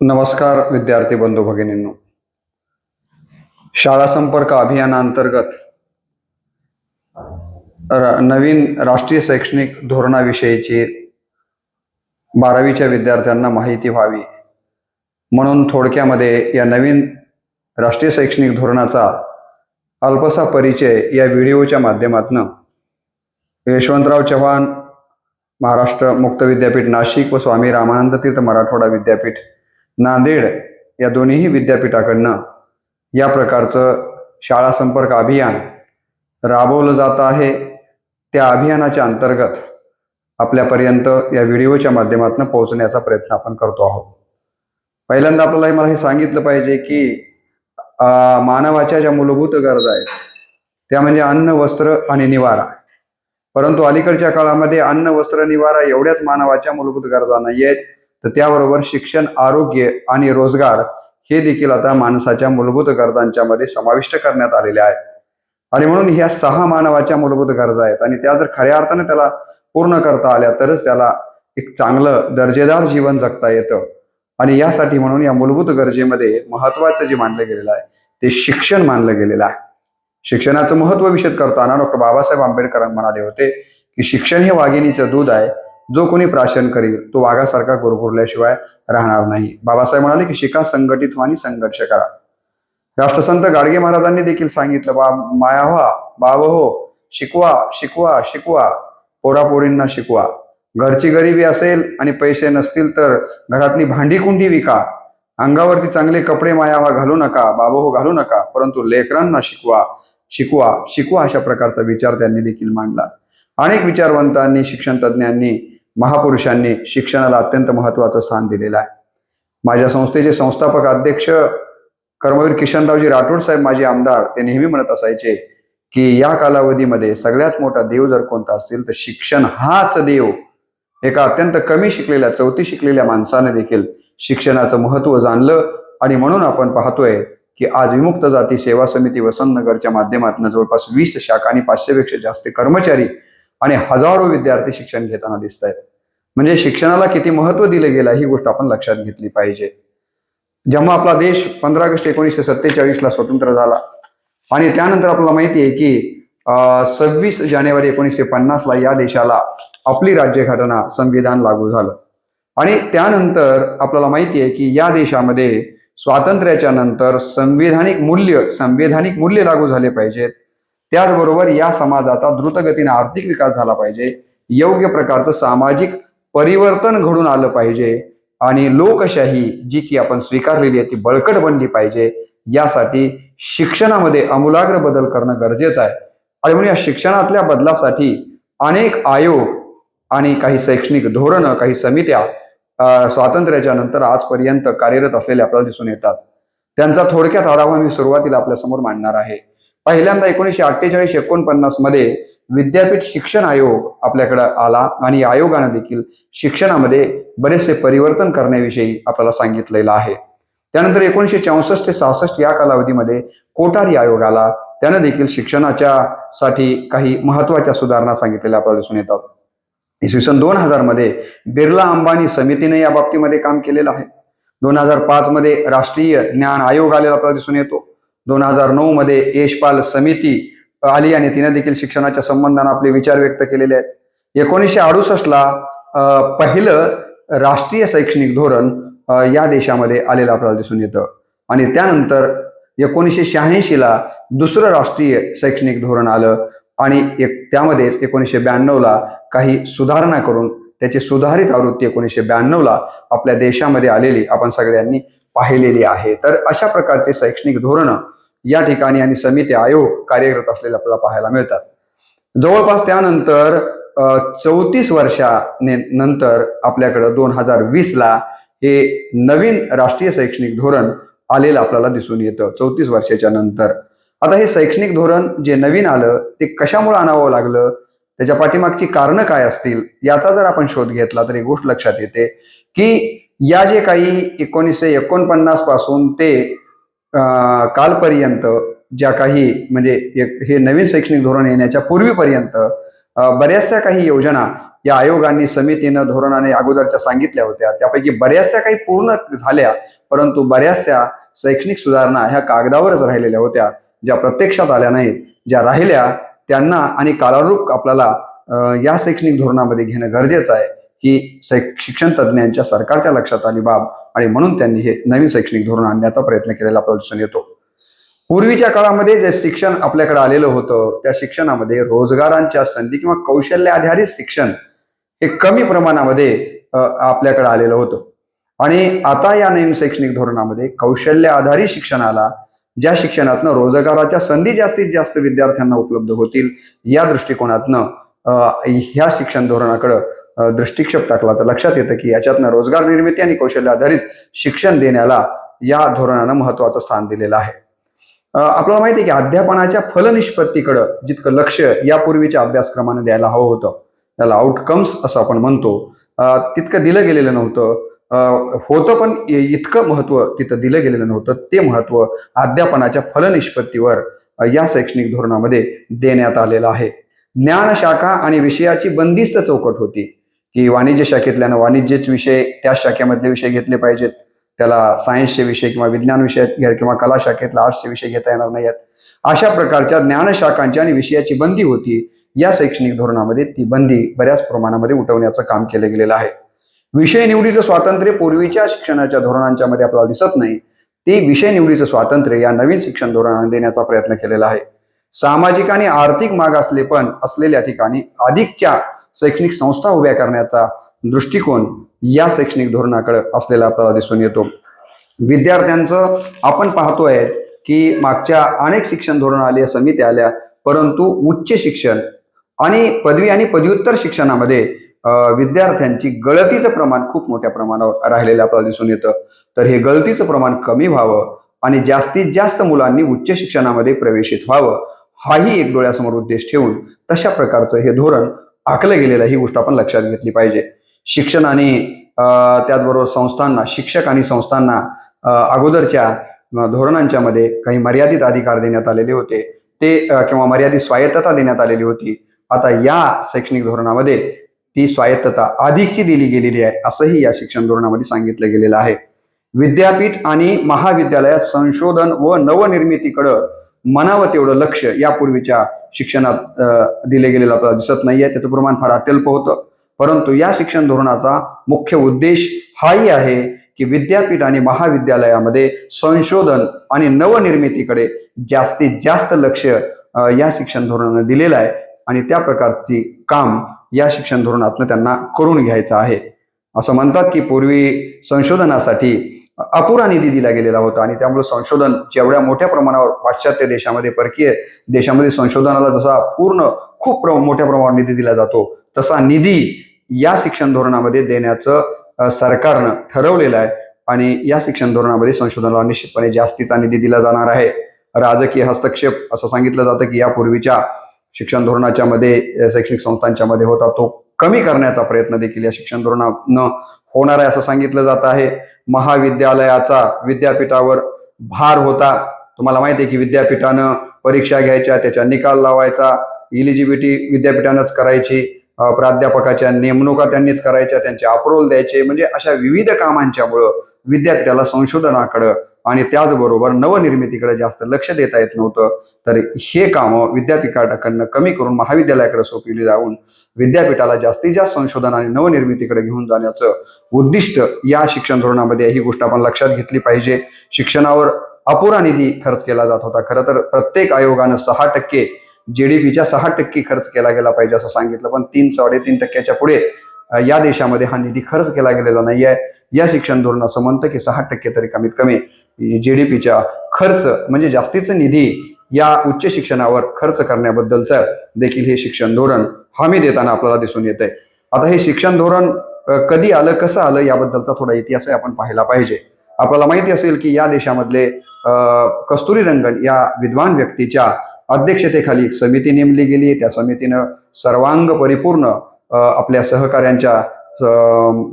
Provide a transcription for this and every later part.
नमस्कार विद्यार्थी बंधू भगिनींनो. शाळा संपर्क अभियानांतर्गत नवीन राष्ट्रीय शैक्षणिक धोरणाविषयीची 12वीच्या विद्यार्थ्यांना माहिती व्हावी म्हणून थोडक्यामध्ये या नवीन राष्ट्रीय शैक्षणिक धोरणाचा अल्पसा परिचय या व्हिडिओच्या माध्यमातून यशवंतराव चव्हाण महाराष्ट्र मुक्त विद्यापीठ नाशिक व स्वामी रामानंद तीर्थ मराठवाडा विद्यापीठ नांदेड या दोन्ही विद्यापीठाकडनं या प्रकारचं शाळा संपर्क अभियान राबवलं जात आहे. त्या अभियानाच्या अंतर्गत आपल्यापर्यंत या व्हिडिओच्या माध्यमातून पोहोचण्याचा प्रयत्न आपण करतो आहोत. पहिल्यांदा आपल्याला मला हे सांगितलं पाहिजे की मानवाच्या ज्या मूलभूत गरजा आहेत त्या म्हणजे अन्न, वस्त्र आणि निवारा. परंतु अलीकडच्या काळामध्ये अन्न, वस्त्र, निवारा एवढ्याच मानवाच्या मूलभूत गरजा नाही आहेत, तर त्याबरोबर शिक्षण, आरोग्य आणि रोजगार हे देखील आता माणसाच्या मूलभूत गरजांच्या मध्ये समाविष्ट करण्यात आलेले आहेत. आणि म्हणून ह्या 6 मानवाच्या मूलभूत गरजा आहेत आणि त्या जर खऱ्या अर्थाने त्याला पूर्ण करता आल्या तरच त्याला एक चांगलं दर्जेदार जीवन जगता येतं. आणि यासाठी म्हणून या मूलभूत गरजेमध्ये महत्वाचं जे मानलं गेलेलं आहे ते शिक्षण मानलं गेलेलं आहे. शिक्षणाचं महत्व विशद करताना डॉक्टर बाबासाहेब आंबेडकर म्हणाले होते की शिक्षण हे वाघिणीचं दूध आहे, जो कोणी प्राशन करील तो वाघासारखा गुरगुरल्याशिवाय राहणार नाही. बाबासाहेब म्हणाले की शिका, संघटित व्हा आणि संघर्ष करा. राष्ट्रसंत गाडगे महाराजांनी देखील सांगितलं, माया व्हा, बाब हो, शिकवा शिकवा शिकवा, पोरापोरींना शिकवा. घरची गरिबी असेल आणि पैसे नसतील तर घरातली भांडी कुंडी विका. अंगावरती चांगले कपडे मायावा घालू नका, बाबा हो घालू नका, परंतु लेकरांना शिकवा शिकवा शिकवा, अशा प्रकारचा विचार त्यांनी देखील मांडला. अनेक विचारवंतांनी, शिक्षण तज्ज्ञांनी, महापुरुषांनी शिक्षणाला अत्यंत महत्वाचं स्थान दिलेलं आहे. माझ्या संस्थेचे संस्थापक अध्यक्ष कर्मवीर किशनरावजी राठोड साहेब, माझे आमदार, ते नेहमी म्हणत असायचे की या कालावधीमध्ये सगळ्यात मोठा देव जर कोणता असेल तर शिक्षण हाच देव. एका अत्यंत कमी शिकलेल्या, 4थी शिकलेल्या माणसाने देखील शिक्षणाचं महत्व जाणलं. आणि म्हणून आपण पाहतोय की आज विमुक्त जाती सेवा समिती वसंतनगरच्या माध्यमातून जवळपास 20 शाखा आणि 500 पेक्षा जास्त कर्मचारी आणि हजारो विद्यार्थी शिक्षण घेताना दिसत आहेत. म्हणजे शिक्षणाला किती महत्व दिलं गेलं ही गोष्ट आपण लक्षात घेतली पाहिजे. जेव्हा आपला देश 15 ऑगस्ट 1947 स्वतंत्र झाला आणि त्यानंतर आपल्याला माहिती आहे की 26 जानेवारी 1950 या देशाला आपली राज्यघटना, संविधान लागू झालं. आणि त्यानंतर आपल्याला माहिती आहे की या देशामध्ये स्वातंत्र्याच्या नंतर संवैधानिक मूल्य लागू झाले पाहिजेत. त्याचबरोबर या समाजाचा द्रुतगतीने आर्थिक विकास झाला पाहिजे, योग्य प्रकारचं सामाजिक परिवर्तन घडून आलं पाहिजे आणि लोकशाही जी की आपण स्वीकारलेली आहे ती बळकट बनली पाहिजे. यासाठी शिक्षणामध्ये आमूलाग्र बदल करणं गरजेचं आहे. आणि म्हणून या शिक्षणातल्या बदलासाठी अनेक आयोग आणि काही शैक्षणिक धोरणं, काही समित्या स्वातंत्र्याच्या नंतर आजपर्यंत कार्यरत असलेल्या आपल्याला दिसून येतात. त्यांचा थोडक्यात आढावा मी सुरुवातीला आपल्यासमोर मांडणार आहे. पहिल्यांदा 1948-49 मध्ये विद्यापीठ शिक्षण आयोग आपल्याकडे आला आणि आयोगाने देखील शिक्षणामध्ये बरेचसे परिवर्तन करण्याविषयी आपल्याला सांगितलेलं आहे. त्यानंतर 1964 ते 66 या कालावधीमध्ये कोठारी आयोग आला. त्याने देखील शिक्षणाच्या साठी काही महत्वाच्या सुधारणा सांगितलेल्या आपल्याला दिसून येतात. इसवी सन 2000 मध्ये बिर्ला अंबानी समितीने या बाबतीमध्ये काम केलेलं आहे. 2005 मध्ये राष्ट्रीय ज्ञान आयोग आलेला आपल्याला दिसून येतो. 2009 मध्ये यशपाल समिती आली आणि तिने देखील शिक्षणाच्या संबंधाने आपले विचार व्यक्त केलेले आहेत. 1968 पहिलं राष्ट्रीय शैक्षणिक धोरण या देशामध्ये आलेलं आपल्याला दिसून येतं. आणि त्यानंतर 1986 दुसरं राष्ट्रीय शैक्षणिक धोरण आलं आणि त्यामध्ये 1992 काही सुधारणा करून त्याची सुधारित आवृत्ती 1992 आपल्या देशामध्ये आलेली आपण सगळ्यांनी पाहिलेली आहे. तर अशा प्रकारचे शैक्षणिक धोरण या ठिकाणी आणि समिती, आयोग कार्यरत असलेले आपल्याला पाहायला मिळतात. जवळपास त्यानंतर 34 वर्षानंतर आपल्याकडे 2020 हे नवीन राष्ट्रीय शैक्षणिक धोरण आलेलं आपल्याला दिसून येतं 34 वर्षाच्या नंतर. आता हे शैक्षणिक धोरण जे नवीन आलं ते कशामुळे आणावं लागलं, त्याच्या पाठीमागची कारणं काय असतील याचा जर आपण शोध घेतला तर एक गोष्ट लक्षात येते की या जे काही 1949 पासून ते कालपर्यंत ज्या काही म्हणजे हे नवीन शैक्षणिक धोरण येण्याच्या पूर्वीपर्यंत बऱ्याचशा काही योजना या आयोगांनी समितीनं धोरणाने अगोदरच्या सांगितल्या होत्या त्यापैकी बऱ्याचशा काही पूर्ण झाल्या, परंतु बऱ्याचशा शैक्षणिक सुधारणा ह्या कागदावरच राहिलेल्या होत्या, ज्या प्रत्यक्षात आल्या नाहीत. ज्या राहिल्या त्यांना आणि कालानुरूप आपल्याला या शैक्षणिक धोरणामध्ये घेणं गरजेचं आहे, ही शिक्षण तज्ज्ञांच्या सरकारच्या लक्षात आली बाब आणि म्हणून त्यांनी हे नवीन शैक्षणिक धोरण आणण्याचा प्रयत्न केलेला आपल्याला दिसून येतो. पूर्वीच्या काळामध्ये जे शिक्षण आपल्याकडे आलेलं होतं त्या शिक्षणामध्ये रोजगारांच्या संधी किंवा कौशल्य आधारित शिक्षण हे कमी प्रमाणामध्ये आपल्याकडे आलेलं होतं आणि आता या नवीन शैक्षणिक धोरणामध्ये कौशल्य आधारित शिक्षणाला, ज्या शिक्षणातनं रोजगाराच्या संधी जास्तीत जास्त विद्यार्थ्यांना उपलब्ध होतील या दृष्टिकोनातनं ह्या शिक्षण धोरणाकडे दृष्टिक्षेप टाकला तर लक्षात येतं की याच्यातनं रोजगार निर्मिती आणि कौशल्य आधारित शिक्षण देण्याला या धोरणानं महत्वाचं स्थान दिलेलं आहे. आपल्याला माहिती आहे की अध्यापनाच्या फलनिष्पत्तीकडे जितकं लक्ष यापूर्वीच्या अभ्यासक्रमाने द्यायला हवं होतं, त्याला आउटकम्स असं आपण म्हणतो, तितकं दिलं गेलेलं नव्हतं. होतं पण इतकं महत्व तिथं दिलं गेलेलं नव्हतं. ते महत्व अध्यापनाच्या फलनिष्पत्तीवर या शैक्षणिक धोरणामध्ये देण्यात आलेलं आहे. ज्ञान शाखा आणि विषयाची बंदिस्त चौकट होती की वाणिज्य शाखेतल्यानं वाणिज्यच विषय त्या शाखेमधले विषय घेतले पाहिजेत, त्याला सायन्सचे विषय किंवा विज्ञान विषय किंवा कला शाखेतला आर्ट्सचे विषय घेता येणार नाहीत. अशा प्रकारच्या ज्ञानशाखांची आणि विषयाची बंदी होती. या शैक्षणिक धोरणामध्ये ती बंदी बऱ्याच प्रमाणामध्ये उठवण्याचं काम केलं गेलेलं आहे. विषय निवडीचं स्वातंत्र्य पूर्वीच्या शिक्षणाच्या धोरणांच्या मध्ये आपल्याला दिसत नाही. ते विषय निवडीचं स्वातंत्र्य या नवीन शिक्षण धोरणाने देण्याचा प्रयत्न केलेला आहे. सामाजिक आणि आर्थिक मागासलेपण असलेल्या ठिकाणी अधिकच्या शैक्षणिक संस्था उभ्या करण्याचा दृष्टिकोन या शैक्षणिक धोरणाकडे असलेला आपल्याला दिसून येतो. विद्यार्थ्यांचं आपण पाहतोय की मागच्या अनेक शिक्षण धोरण आल्या, समित्या आल्या, परंतु उच्च शिक्षण आणि पदवी आणि पदव्युत्तर शिक्षणामध्ये विद्यार्थ्यांची गळतीचं प्रमाण खूप मोठ्या प्रमाणावर राहिलेलं आपल्याला दिसून येतं. तर हे गळतीचं प्रमाण कमी व्हावं आणि जास्तीत जास्त मुलांनी उच्च शिक्षणामध्ये प्रवेशित व्हावं, हाही एक डोळ्यासमोर उद्देश ठेवून तशा प्रकारचं हे धोरण आखलं गेलेलं, ही गोष्ट आपण लक्षात घेतली पाहिजे. शिक्षण आणि त्याचबरोबर संस्थांना, शिक्षक आणि संस्थांना अगोदरच्या धोरणांच्या मध्ये काही मर्यादित अधिकार देण्यात आलेले होते, ते किंवा मर्यादित स्वायत्तता देण्यात आलेली होती. आता या शैक्षणिक धोरणामध्ये ती स्वायत्तता अधिकची दिली गेलेली आहे, असंही या शिक्षण धोरणामध्ये सांगितलं गेलेलं आहे. विद्यापीठ आणि महाविद्यालयात संशोधन व नवनिर्मितीकडं म्हणावं तेवढं लक्ष यापूर्वीच्या शिक्षणात दिले गेलेलं आपल्याला दिसत नाहीये. त्याचं प्रमाण फार अत्यल्प होतं. परंतु या शिक्षण धोरणाचा मुख्य उद्देश हाही आहे की विद्यापीठ आणि महाविद्यालयामध्ये संशोधन आणि नवनिर्मितीकडे जास्तीत जास्त लक्ष या शिक्षण धोरणाने दिलेलं आहे आणि त्या प्रकारची काम या शिक्षण धोरणातून त्यांना करून घ्यायचं आहे. असं म्हणतात की पूर्वी संशोधनासाठी अपुरा निधी दिला गेलेला होता आणि त्यामुळे संशोधन जेवढ्या मोठ्या प्रमाणावर पाश्चात्य देशामध्ये, परकीय देशामध्ये संशोधनाला जसा खूप मोठ्या प्रमाणावर निधी दिला जातो, तसा निधी या शिक्षण धोरणामध्ये देण्याचं सरकारनं ठरवलेलं आहे आणि या शिक्षण धोरणामध्ये संशोधनाला निश्चितपणे जास्तीचा निधी दिला जाणार आहे. राजकीय हस्तक्षेप असं सांगितलं जातं की यापूर्वीच्या शिक्षण धोरणाच्या मध्ये, शैक्षणिक संस्थांच्या मध्ये होता, तो कमी करण्याचा प्रयत्न देखील या शिक्षण धोरणानं होणार आहे असं सांगितलं जात आहे. महाविद्यालयाचा विद्यापीठावर भार होता. तुम्हाला माहिती आहे की विद्यापीठानं परीक्षा घ्यायच्या, त्याच्या निकाल लावायचा, इलिजिबिलिटी विद्यापीठानंच करायची, प्राध्यापकाच्या नेमणुका त्यांनीच करायच्या, त्यांचे अप्रूव्हल द्यायचे, म्हणजे अशा विविध कामांच्यामुळं विद्यापीठाला संशोधनाकडं आणि त्याचबरोबर नवनिर्मितीकडे जास्त लक्ष देता येत नव्हतं. तर हे कामं विद्यापीठाकडनं कमी करून महाविद्यालयाकडे सोपवली जाऊन विद्यापीठाला जास्तीत जास्त संशोधन आणि नवनिर्मितीकडे घेऊन जाण्याचं उद्दिष्ट या शिक्षण धोरणामध्ये, ही गोष्ट आपण लक्षात घेतली पाहिजे. शिक्षणावर अपुरा निधी खर्च केला जात होता. खरं तर प्रत्येक आयोगानं 6% GDPच्या 6% खर्च केला गेला पाहिजे असं सांगितलं, पण 3-3.5% पुढे या देशामध्ये हा निधी खर्च केला गेलेला नाही आहे. या शिक्षण धोरण असं म्हणतं की 6% तरी कमीत कमी GDPच्या खर्च, म्हणजे जास्तीचा निधी या उच्च शिक्षणावर खर्च करण्याबद्दलचं देखील हे शिक्षण धोरण हमी देताना आपल्याला दिसून येत आहे. आता हे शिक्षण धोरण कधी आलं, कसं आलं, याबद्दलचा थोडा इतिहास आपण पाहायला पाहिजे. आपल्याला माहिती असेल की या देशामधले कस्तुरीरंगन या विद्वान व्यक्तीच्या अध्यक्षतेखाली एक समिती नेमली गेली. त्या समितीनं सर्वांग परिपूर्ण आपल्या सहकार्यांच्या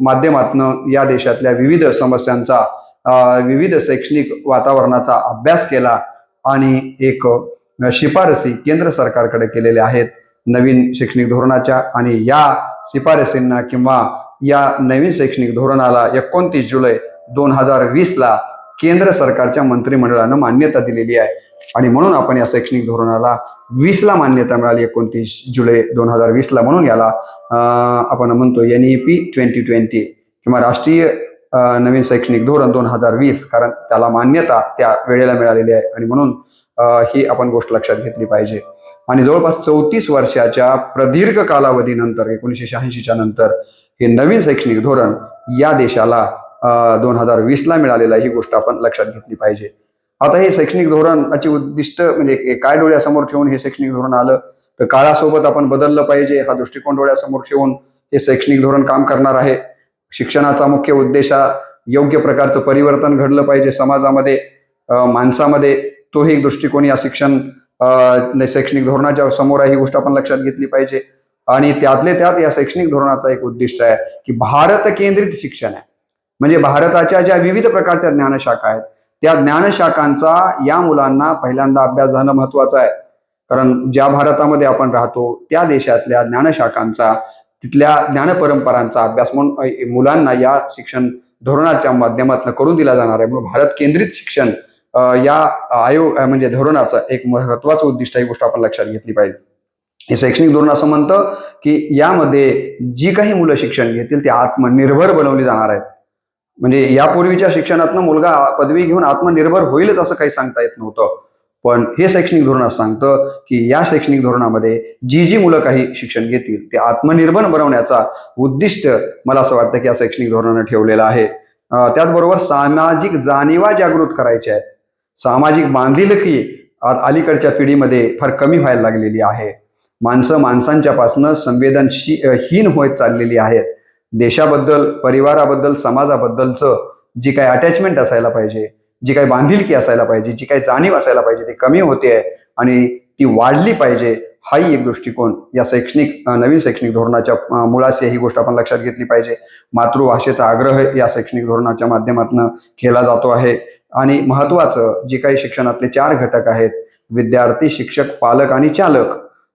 माध्यमातून या देशातल्या विविध समस्यांचा, विविध शैक्षणिक वातावरणाचा अभ्यास केला आणि एक शिफारसी केंद्र सरकारकडे केलेल्या आहेत. नवीन शैक्षणिक धोरणाच्या आणि या शिफारसींना किंवा या नवीन शैक्षणिक धोरणाला 29 जुलै 2020ला केंद्र सरकारच्या मंत्रिमंडळानं मान्यता दिलेली आहे आणि म्हणून आपण या शैक्षणिक धोरणाला 20ला मान्यता मिळाली, 29 जुलै 2020ला. म्हणून याला आपण म्हणतो NEP 2020 किंवा राष्ट्रीय नवीन शैक्षणिक धोरण 2020, कारण त्याला मान्यता त्या वेळेला मिळालेली आहे आणि म्हणून ही आपण गोष्ट लक्षात घेतली पाहिजे. आणि जवळपास 34 वर्षाच्या प्रदीर्घ कालावधीनंतर 1986च्या नंतर हे नवीन शैक्षणिक धोरण या देशाला 2020ला मिळालेलं, ही गोष्ट आपण लक्षात घेतली पाहिजे. आता हे शैक्षणिक धोरणाची उद्दिष्ट म्हणजे काय डोळ्यासमोर ठेवून हे शैक्षणिक धोरण आलं, तर काळासोबत आपण बदललं पाहिजे हा दृष्टिकोन डोळ्यासमोर ठेवून हे शैक्षणिक धोरण काम करणार आहे. शिक्षणाचा मुख्य उद्देश हा योग्य प्रकारचं परिवर्तन घडलं पाहिजे समाजामध्ये, माणसामध्ये. तोही एक दृष्टिकोन या शैक्षणिक धोरणाच्या समोर आहे, ही गोष्ट आपण लक्षात घेतली पाहिजे. आणि त्यातले त्यात या शैक्षणिक धोरणाचा एक उद्दिष्ट आहे की भारत केंद्रित शिक्षण आहे. म्हणजे भारताच्या ज्या विविध प्रकारच्या ज्ञानशाखा आहेत त्या ज्ञानशाखांचा या मुलांना पहिल्यांदा अभ्यास झाणं महत्वाचं आहे. कारण ज्या भारतामध्ये आपण राहतो त्या देशातल्या ज्ञानशाखांचा, तिथल्या ज्ञानपरंपरांचा अभ्यास म्हणून मुलांना या शिक्षण धोरणाच्या माध्यमातून करून दिला जाणार आहे. म्हणून भारत केंद्रित शिक्षण या म्हणजे धोरणाचं एक महत्वाचं उद्दिष्ट, ही गोष्ट आपण लक्षात घेतली पाहिजे. हे शैक्षणिक धोरण असं म्हणतं की यामध्ये जी काही मुलं शिक्षण घेतील ते आत्मनिर्भर बनवली जाणार आहेत. म्हणजे यापूर्वीच्या शिक्षणातनं मुलगा पदवी घेऊन आत्मनिर्भर होईलच असं काही सांगता येत नव्हतं, पण हे शैक्षणिक धोरण असं सांगतं की या शैक्षणिक धोरणामध्ये जी मुलं काही शिक्षण घेतील ते आत्मनिर्भर बनवण्याचा उद्दिष्ट मला असं वाटतं की या शैक्षणिक धोरणानं ठेवलेलं आहे. त्याचबरोबर सामाजिक जाणीवा जागृत करायच्या आहेत. सामाजिक बांधिलकी अलीकडच्या पिढीमध्ये फार कमी व्हायला लागलेली आहे. माणसं माणसांच्यापासून संवेदनशील होत चाललेली आहेत. देशाबद्दल, परिवाराबद्दल, समाजाबद्दलचं जी काही अटॅचमेंट असायला पाहिजे, जी काही बांधिलकी असायला पाहिजे, जी काही जाणीव असायला पाहिजे ती कमी होते आहे आणि ती वाढली पाहिजे. हाही एक दृष्टिकोन या नवीन शैक्षणिक धोरणाच्या मुळाशी, ही गोष्ट आपण लक्षात घेतली पाहिजे. मातृभाषेचा आग्रह या शैक्षणिक धोरणाच्या माध्यमातून केला जातो आहे. आणि महत्वाचं जे काही शिक्षणातले 4 घटक आहेत, विद्यार्थी, शिक्षक, पालक आणि चालक,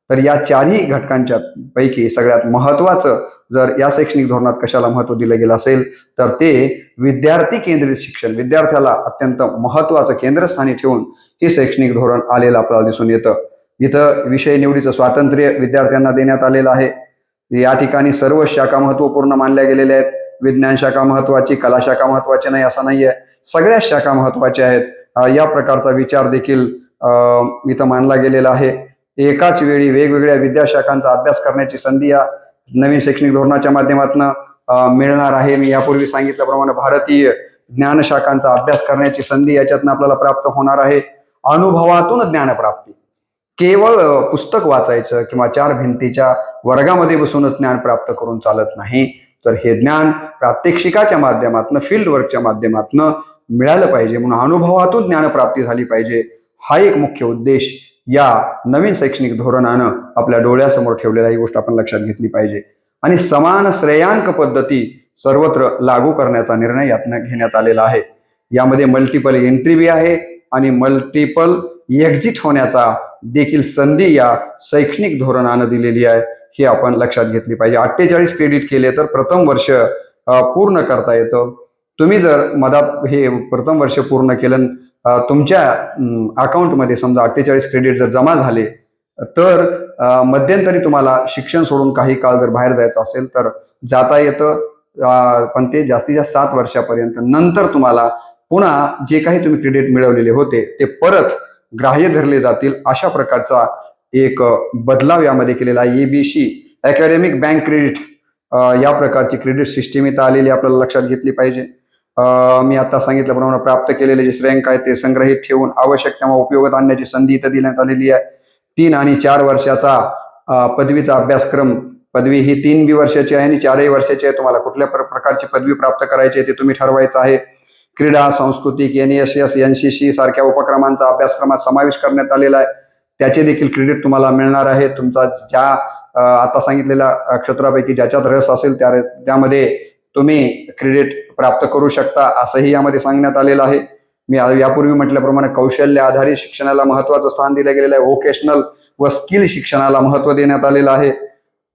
तर या 4ही घटकांच्या पैकी सगळ्यात महत्वाचं जर या शैक्षणिक धोरणात कशाला महत्व दिलं गेलं असेल तर ते विद्यार्थी केंद्रित शिक्षण, विद्यार्थ्याला अत्यंत महत्वाचं केंद्रस्थानी ठेवून हे शैक्षणिक धोरण आलेलं आपल्याला दिसून येतं. इथं विषय निवडीचं स्वातंत्र्य विद्यार्थ्यांना देण्यात आलेलं आहे. या ठिकाणी सर्व शाखा महत्वपूर्ण मानल्या गेलेल्या आहेत. विज्ञान शाखा महत्वाची, कला शाखा महत्वाची नाही असं नाहीये, सगळ्याच शाखा महत्वाच्या आहेत. या प्रकारचा विचार देखील इथं मांडला गेलेला आहे. एकाच वेळी वेगवेगळ्या विद्याशाखांचा अभ्यास करण्याची संधी या नवीन शैक्षणिक धोरणाच्या माध्यमातून मिळणार आहे. मी यापूर्वी सांगितल्याप्रमाणे भारतीय ज्ञानशाखांचा अभ्यास करण्याची संधी याच्यातनं आपल्याला प्राप्त होणार आहे. अनुभवातून ज्ञानप्राप्ती, केवळ पुस्तक वाचायचं किंवा 4 भिंतीच्या वर्गामध्ये बसूनच ज्ञान प्राप्त करून चालत नाही, तर हे ज्ञान प्रात्यक्षिकाच्या माध्यमातून, फील्ड वर्कच्या माध्यमातून मिळालं पाहिजे. म्हणून अनुभवातून ज्ञानप्राप्ती झाली पाहिजे. हा एक मुख्य उद्देश या नवीन शैक्षणिक धोरणानं आपल्या डोळ्यासमोर ठेवलेला, ही गोष्ट आपण लक्षात घेतली पाहिजे. आणि समान श्रेयांक पद्धती सर्वत्र लागू करण्याचा निर्णय यातनं घेण्यात आलेला आहे. यामध्ये मल्टिपल एंट्री बी आहे आणि मल्टिपल एक्झिट होण्याचा देखील संधी या शैक्षणिक धोरणानं दिलेली आहे, ही आपण लक्षात घेतली पाहिजे. 48 क्रेडिट केले तर प्रथम वर्ष पूर्ण करता येतं. तुम्ही जर मधात हे प्रथम वर्ष पूर्ण केलं, तुमच्या अकाउंटमध्ये समजा 48 क्रेडिट जर जमा झाले तर मध्यंतरी तुम्हाला शिक्षण सोडून काही काळ जर बाहेर जायचं असेल तर जाता येतं, पण ते जास्तीत जास्त 7 वर्षापर्यंत. नंतर तुम्हाला पुन्हा जे काही तुम्ही क्रेडिट मिळवलेले होते ते परत ग्राह्य धरले जातील. अशा प्रकारचा एक बदलाव यामध्ये केलेला आहे. ABC अकॅडमिक बँक क्रेडिट या प्रकारची क्रेडिट सिस्टीम इथं आलेली आपल्याला लक्षात घेतली पाहिजे. मी आता सांगितल्याप्रमाणे प्राप्त केलेले जे श्रेयांक आहे ते संग्रहित ठेवून आवश्यक तेव्हा उपयोगात आणण्याची संधी इथं देण्यात आलेली आहे. 3 आणि 4 वर्षाचा पदवीचा अभ्यासक्रम, पदवी ही 3 वर्षाची आहे आणि 4ही वर्षाची आहे. तुम्हाला कुठल्या प्रकारची पदवी प्राप्त करायची आहे ते तुम्ही ठरवायचं आहे. क्रीडा, सांस्कृतिक, NSS, NCC सारख्या उपक्रमांचा अभ्यासक्रमात समावेश करण्यात आलेला आहे. त्याचे देखील क्रेडिट तुम्हाला मिळणार आहे. तुमचा ज्या आता सांगितलेल्या क्षेत्रापैकी ज्याच्यात रस असेल त्यामध्ये तुम्ही क्रेडिट प्राप्त करू शकता असंही यामध्ये सांगण्यात आलेलं आहे. मी यापूर्वी म्हटल्याप्रमाणे कौशल्य आधारित शिक्षणाला महत्वाचं स्थान दिलं गेलेलं आहे. व्होकेशनल व स्किल शिक्षणाला महत्व देण्यात आलेलं आहे.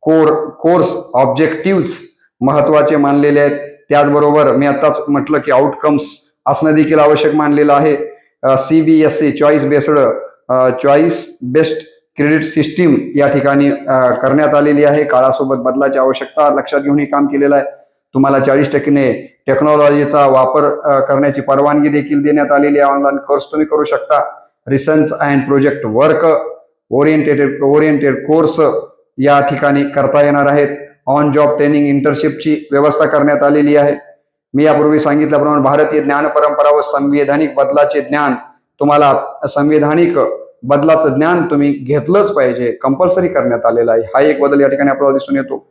कोर्स ऑब्जेक्टिव्ह महत्वाचे मानलेले आहेत. त्याचबरोबर मी आताच म्हटलं की आउटकम्स असणं देखील आवश्यक मानलेलं आहे. CBSE choice based credit system या ठिकाणी करण्यात आलेली आहे. काळासोबत बदलाची आवश्यकता लक्षात घेऊन हे काम केलेलं आहे. तुम्हाला 40% टेक्नॉलॉजीचा वापर करण्याची परवानगी देखील देण्यात आलेली आहे. ऑनलाईन कोर्स तुम्ही करू शकता. Research and project work oriented course या ठिकाणी करता येणार आहेत. ऑन जॉब ट्रेनिंग इंटर्नशिपची व्यवस्था करण्यात आलेली आहे. मी यापूर्वी सांगितल्याप्रमाणे भारतीय ज्ञान परंपरा व संविधानिक बदलाचे ज्ञान, तुम्हाला संविधानिक बदलाचं ज्ञान तुम्ही घेतलंच पाहिजे, कंपल्सरी करण्यात आलेला आहे. हा एक बदल या ठिकाणी आपल्याला दिसून येतो.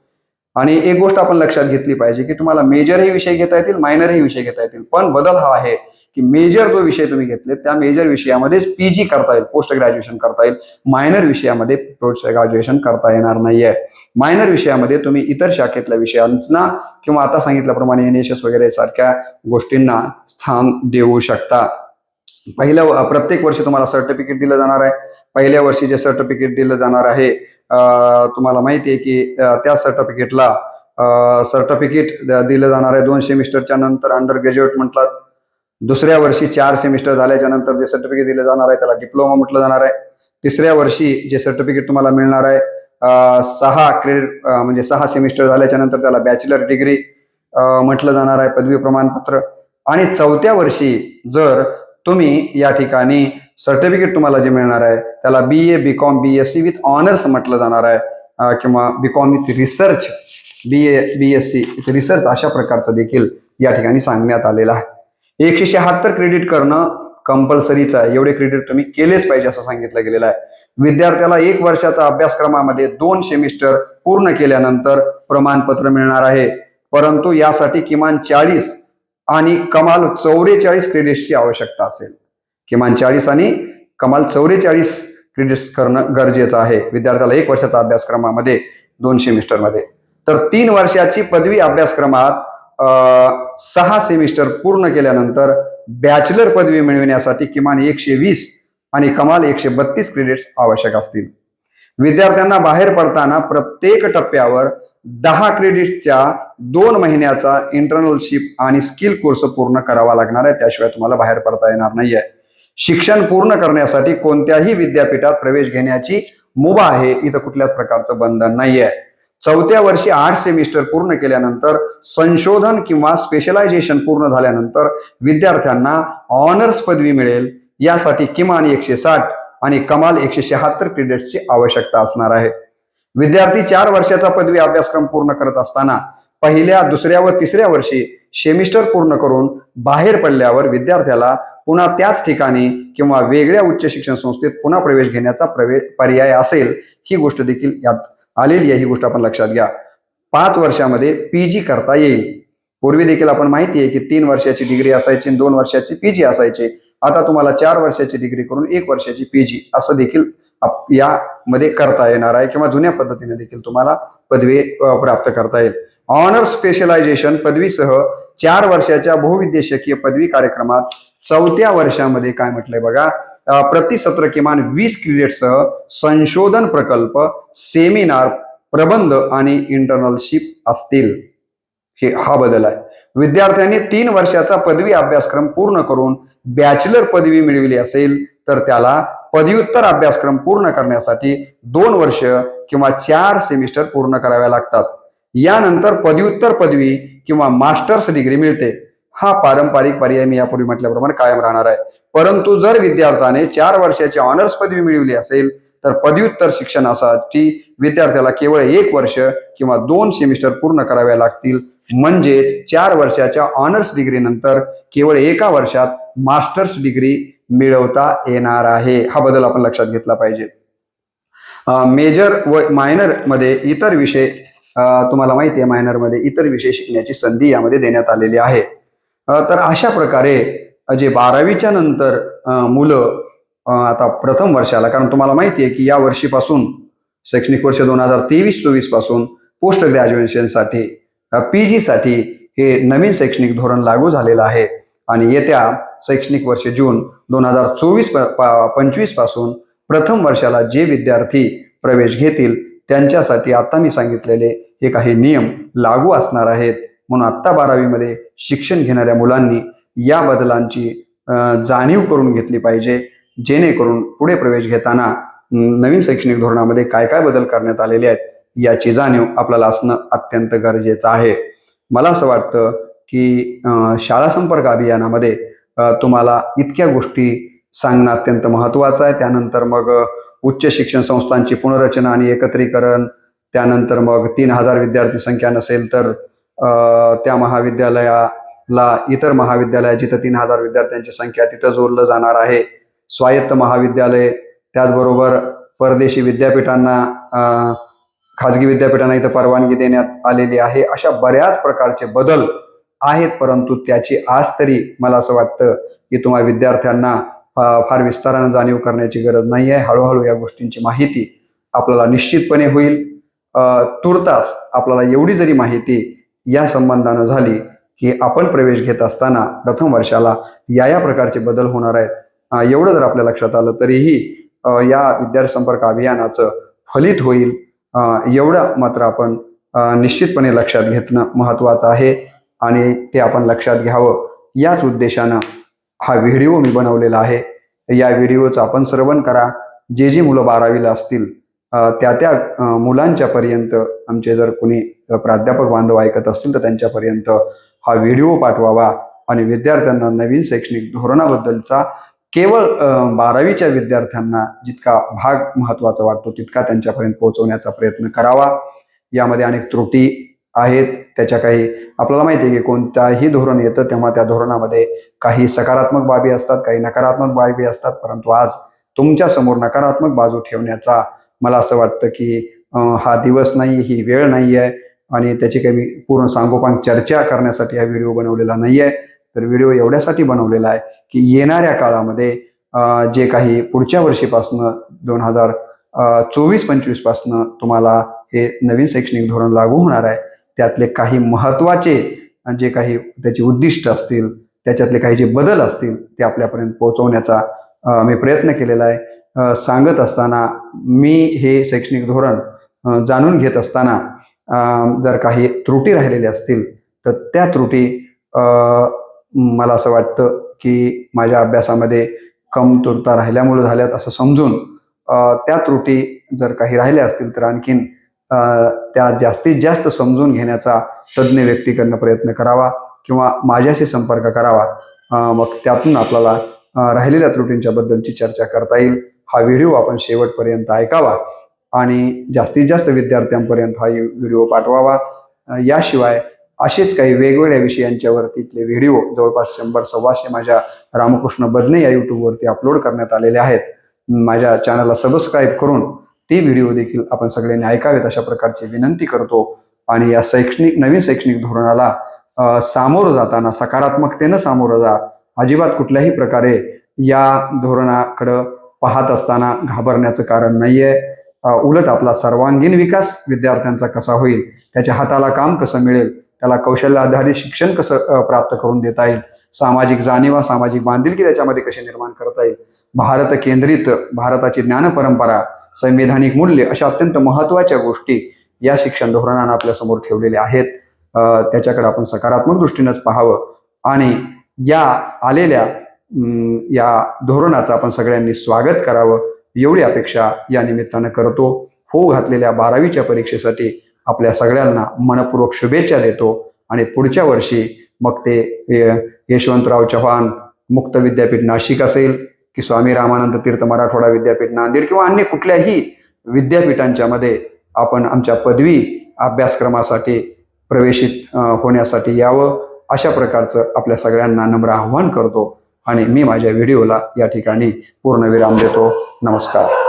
आणि एक गोष्ट आपण लक्षात घेतली पाहिजे की तुम्हाला मेजरही विषय घेता येतील, मायनरही विषय घेता येतील. पण बदल हा आहे की मेजर जो विषय तुम्ही घेतले त्या मेजर विषयामध्येच PG करता येईल, पोस्ट ग्रॅज्युएशन करता येईल. मायनर विषयामध्ये पोस्ट ग्रॅज्युएशन करता येणार नाहीये. मायनर विषयामध्ये तुम्ही इतर शाखेतल्या विषयांना किंवा आता सांगितल्याप्रमाणे NSS वगैरे सारख्या गोष्टींना स्थान देऊ शकता. प्रत्येक वर्षी तुम्हाला सर्टिफिकेट दिलं जाणार आहे. पहिल्या वर्षी जे सर्टिफिकेट दिलं जाणार आहे तुम्हाला माहिती आहे की त्या सर्टिफिकेट दिलं जाणार आहे 2 सेमिस्टरच्या नंतर, अंडर ग्रॅज्युएट म्हणतात. दुसऱ्या वर्षी 4 सेमिस्टर झाल्याच्या नंतर जे सर्टिफिकेट दिलं जाणार आहे त्याला डिप्लोमा म्हटलं जाणार आहे. तिसऱ्या वर्षी जे सर्टिफिकेट तुम्हाला मिळणार आहे 6 क्रेडिट म्हणजे 6 सेमिस्टर झाल्याच्या नंतर त्याला बॅचलर डिग्री म्हटलं जाणार आहे, पदवी प्रमाणपत्र. आणि चौथ्या वर्षी जर तुम्ही या ठिकाणी सर्टिफिकेट तुम्हाला जे मिळणार आहे त्याला BA BCom BSc with honours म्हटलं जाणार आहे किंवा BCom with research, BA BSc with research अशा प्रकारचं देखील या ठिकाणी सांगण्यात आलेलं आहे. 176 क्रेडिट करणं कंपल्सरीचं आहे. एवढे क्रेडिट तुम्ही केलेच पाहिजे असं सांगितलं गेलेलं आहे. विद्यार्थ्याला 1 वर्षाचा अभ्यासक्रमामध्ये 2 सेमिस्टर पूर्ण केल्यानंतर प्रमाणपत्र मिळणार आहे. परंतु यासाठी किमान 40 आणि कमाल 44 क्रेडिट्सची आवश्यकता असेल. किमान 40 आणि कमाल 44 क्रेडिट्स करणं गरजेचं आहे विद्यार्थ्याला 1 वर्षाचा अभ्यासक्रमामध्ये 2 सेमिस्टरमध्ये. तर 3 वर्षाची पदवी अभ्यासक्रमात 6 सेमिस्टर पूर्ण केल्यानंतर बॅचलर पदवी मिळविण्यासाठी किमान 120 आणि कमाल 132 क्रेडिट्स आवश्यक असतील. विद्यार्थ्यांना बाहेर पडताना प्रत्येक टप्प्यावर 10 क्रेडिट्सच्या 2 महिन्याचा इंटर्नशिप आणि स्किल कोर्स पूर्ण करावा लागणार आहे. त्याशिवाय तुम्हाला बाहेर पडता येणार नाहीये. शिक्षण पूर्ण करण्यासाठी कोणत्याही विद्यापीठात प्रवेश घेण्याची मुभा आहे. इथं कुठल्याच प्रकारचं बंधन नाहीये. चौथ्या वर्षी 8 सेमिस्टर पूर्ण केल्यानंतर संशोधन किंवा स्पेशलायझेशन पूर्ण झाल्यानंतर विद्यार्थ्यांना ऑनर्स पदवी मिळेल. यासाठी किमान 160 आणि कमाल 176 क्रेडिट्सची आवश्यकता असणार आहे. विद्यार्थी 4 वर्षाचा पदवी अभ्यासक्रम पूर्ण करत असताना पहिल्या, दुसऱ्या व तिसऱ्या वर्षी सेमिस्टर पूर्ण करून बाहेर पडल्यावर विद्यार्थ्याला पुन्हा त्याच ठिकाणी किंवा वेगळ्या उच्च शिक्षण संस्थेत पुन्हा प्रवेश घेण्याचा पर्याय असेल. ही गोष्ट देखील यात आलेली आहे. ही गोष्ट आपण लक्षात घ्या. 5 वर्षामध्ये PG करता येईल. पूर्वी देखील आपण माहिती आहे की 3 वर्षाची डिग्री असायची आणि 2 वर्षाची PG असायची. आता तुम्हाला 4 वर्षाची डिग्री करून 1 वर्षाची PG असं देखील यामध्ये करता येणार आहे किंवा जुन्या पद्धतीने देखील तुम्हाला पदवी प्राप्त करता येईल. ऑनर्स स्पेशलायझेशन पदवीसह 4 वर्षाच्या बहुउद्देशीय पदवी कार्यक्रमात 4थ्या वर्षामध्ये काय म्हटलंय बघा, प्रति सत्र किमान 20 क्रेडिटसह संशोधन प्रकल्प, सेमिनार, प्रबंध आणि इंटर्नशिप असतील. हा बदल आहे. विद्यार्थ्यांनी 3 वर्षाचा पदवी अभ्यासक्रम पूर्ण करून बॅचलर पदवी मिळवली असेल तर त्याला पदव्युत्तर अभ्यासक्रम पूर्ण करण्यासाठी 2 वर्ष किंवा 4 सेमिस्टर पूर्ण कराव्या लागतात. यानंतर पदव्युत्तर पदवी किंवा मास्टर्स डिग्री मिळते. हा पारंपरिक पर्याय मी यापूर्वी म्हटल्याप्रमाणे कायम राहणार आहे. परंतु जर विद्यार्थ्याने 4 वर्षाची ऑनर्स पदवी मिळवली असेल तर पदव्युत्तर शिक्षणासाठी विद्यार्थ्याला केवळ 1 वर्ष किंवा 2 सेमिस्टर पूर्ण कराव्या लागतील. म्हणजेच 4 वर्षाच्या ऑनर्स डिग्री नंतर केवळ 1 वर्षात मास्टर्स डिग्री मिळवता येणार आहे. हा बदल आपण लक्षात घेतला पाहिजे. मेजर व मायनर मध्ये इतर विषय, तुम्हाला माहिती आहे मायनर मध्ये इतर विषय शिकण्याची संधी यामध्ये देण्यात आलेली आहे. तर अशा प्रकारे जे 12वीच्या नंतर मुलं आता प्रथम वर्षाला, कारण तुम्हाला माहिती आहे की या वर्षीपासून शैक्षणिक वर्ष 2023-24 पासून पोस्ट ग्रॅज्युएशनसाठी PG साठी हे नवीन शैक्षणिक धोरण लागू झालेलं आहे. आणि येत्या शैक्षणिक वर्ष जून 2024-25 पासून प्रथम वर्षाला जे विद्यार्थी प्रवेश घेतील त्यांच्यासाठी आता मी सांगितलेले हे काही नियम लागू असणार आहेत. म्हणून आत्ता 12वी मध्ये शिक्षण घेणाऱ्या मुलांनी या बदलांची जाणीव करून घेतली पाहिजे, जेणेकरून पुढे प्रवेश घेताना नवीन शैक्षणिक धोरणामध्ये काय काय बदल करण्यात आलेले आहेत याची जाणीव आपल्याला असणं अत्यंत गरजेचं आहे. मला असं वाटतं की शाळा संपर्क अभियानामध्ये तुम्हाला इतक्या गोष्टी सांगणं अत्यंत महत्त्वाचं आहे. त्यानंतर मग उच्च शिक्षण संस्थांची पुनर्रचना आणि एकत्रीकरण, त्यानंतर मग 3000 विद्यार्थी संख्या नसेल तर त्या महाविद्यालयाला इतर महाविद्यालय जिथं 3000 विद्यार्थ्यांची संख्या तिथं जोडलं जाणार आहे. स्वायत्त महाविद्यालय, त्याचबरोबर परदेशी विद्यापीठांना, खाजगी विद्यापीठांना इथं परवानगी देण्यात आलेली आहे. अशा बऱ्याच प्रकारचे बदल आहेत, परंतु त्याची आज तरी मला असं वाटतं की तुम्हा विद्यार्थ्यांना फार विस्तारानं जाणीव करण्याची गरज नाही आहे. हळूहळू या गोष्टींची माहिती आपल्याला निश्चितपणे होईल. तुर्तास आपल्याला एवढी जरी माहिती या संबंधानं झाली की आपण प्रवेश घेत असताना प्रथम वर्षाला या प्रकारचे बदल होणार आहेत, एवढं जर आपल्या लक्षात आलं तरीही या विद्यार्थी संपर्क अभियानाचं फलित होईल, एवढं मात्र आपण निश्चितपणे लक्षात घेणं महत्त्वाचं आहे आणि ते आपण लक्षात घ्यावं. याच उद्देशानं हा व्हिडिओ मी बनवलेला आहे. या व्हिडिओचं आपण श्रवण करा. जी मुलं 12वीला असतील त्या मुलांच्या पर्यंत, आमचे जर कोणी प्राध्यापक बांधव ऐकत असतील तर त्यांच्यापर्यंत हा व्हिडिओ पाठवावा आणि विद्यार्थ्यांना नवीन शैक्षणिक धोरणाबद्दलचा केवळ 12वीच्या विद्यार्थ्यांना जितका भाग महत्त्वाचा वाटतो तितका त्यांच्यापर्यंत पोहोचवण्याचा प्रयत्न करावा. यामध्ये अनेक त्रुटी आहेत, त्याच्या काही आपल्याला माहिती आहे की कोणताही धोरण येतं तेव्हा त्या धोरणामध्ये काही सकारात्मक बाबी असतात, काही नकारात्मक बाबी असतात, परंतु आज तुमच्या समोर नकारात्मक बाजू ठेवण्याचा मला असं वाटतं की हा दिवस नाही, ही वेळ नाही आहे आणि त्याची काही मी पूर्ण सांगोपांग चर्चा करण्यासाठी हा व्हिडिओ बनवलेला नाही आहे. तर व्हिडिओ एवढ्यासाठी बनवलेला आहे की येणाऱ्या काळामध्ये जे काही पुढच्या वर्षीपासनं 2024-25 पासनं तुम्हाला हे नवीन शैक्षणिक धोरण लागू होणार आहे, त्यातले काही महत्त्वाचे जे काही त्याची उद्दिष्ट असतील, त्याच्यातले काही जे बदल असतील ते आपल्यापर्यंत पोहोचवण्याचा मी प्रयत्न केलेला आहे. सांगत असताना मी हे शैक्षणिक धोरण जाणून घेत असताना जर काही त्रुटी राहिलेल्या असतील तर त्या त्रुटी मला असं वाटतं की माझ्या अभ्यासामध्ये कमतरता राहिल्यामुळे झाल्यात असं समजून त्या त्रुटी जर काही राहिल्या असतील तर आणखीन त्या जास्तीत जास्त समजून घेण्याचा तज्ज्ञ व्यक्तीकडनं प्रयत्न करावा किंवा माझ्याशी संपर्क करावा. मग त्यातून आपल्याला राहिलेल्या त्रुटींच्या बद्दलची चर्चा करता येईल. हा व्हिडिओ आपण शेवटपर्यंत ऐकावा आणि जास्तीत जास्त विद्यार्थ्यांपर्यंत हा व्हिडिओ पाठवावा. याशिवाय असेच काही वेगवेगळ्या विषयांच्यावरतीतले व्हिडिओ जवळपास 100-125 माझ्या रामकृष्ण बदने या यूट्यूबवरती अपलोड करण्यात आलेले आहेत. माझ्या चॅनलला सबस्क्राईब करून ते व्हिडिओ देखील आपण सगळ्यांनी ऐकावेत अशा प्रकारची विनंती करतो. आणि या नवीन शैक्षणिक धोरणाला सामोरं जाताना सकारात्मकतेनं सामोरं जा. अजिबात कुठल्याही प्रकारे या धोरणाकडं पाहत असताना घाबरण्याचं कारण नाही आहे. उलट आपला सर्वांगीण विकास विद्यार्थ्यांचा कसा होईल, त्याच्या हाताला काम कसं मिळेल, त्याला कौशल्य आधारित शिक्षण कसं प्राप्त करून देता येईल, सामाजिक जाणीवा, सामाजिक बांधिलकी त्याच्यामध्ये कशी निर्माण करता येईल, भारत केंद्रित भारताची ज्ञान परंपरा, संवैधानिक मूल्य अशा अत्यंत महत्त्वाच्या गोष्टी या शिक्षण धोरणानं आपल्यासमोर ठेवलेल्या आहेत. त्याच्याकडे आपण सकारात्मक दृष्टीनंच पाहावं आणि या आलेल्या या धोरणाचं आपण सगळ्यांनी स्वागत करावं एवढी अपेक्षा या निमित्तानं करतो. होऊ घातलेल्या 12वीच्या परीक्षेसाठी आपल्या सगळ्यांना मनपूर्वक शुभेच्छा देतो आणि पुढच्या वर्षी मग ते यशवंतराव चव्हाण मुक्त विद्यापीठ नाशिक असेल की स्वामी रामानंद तीर्थ मराठवाडा विद्यापीठ नांदेड किंवा अन्य कुठल्याही विद्यापीठांच्या मध्ये आपण आमच्या पदवी अभ्यासक्रमासाठी प्रवेशित होण्यासाठी यावं अशा प्रकारचं आपल्या सगळ्यांना नम्र आव्हान करतो आणि मी माझ्या व्हिडिओला या ठिकाणी पूर्णविराम देतो. नमस्कार.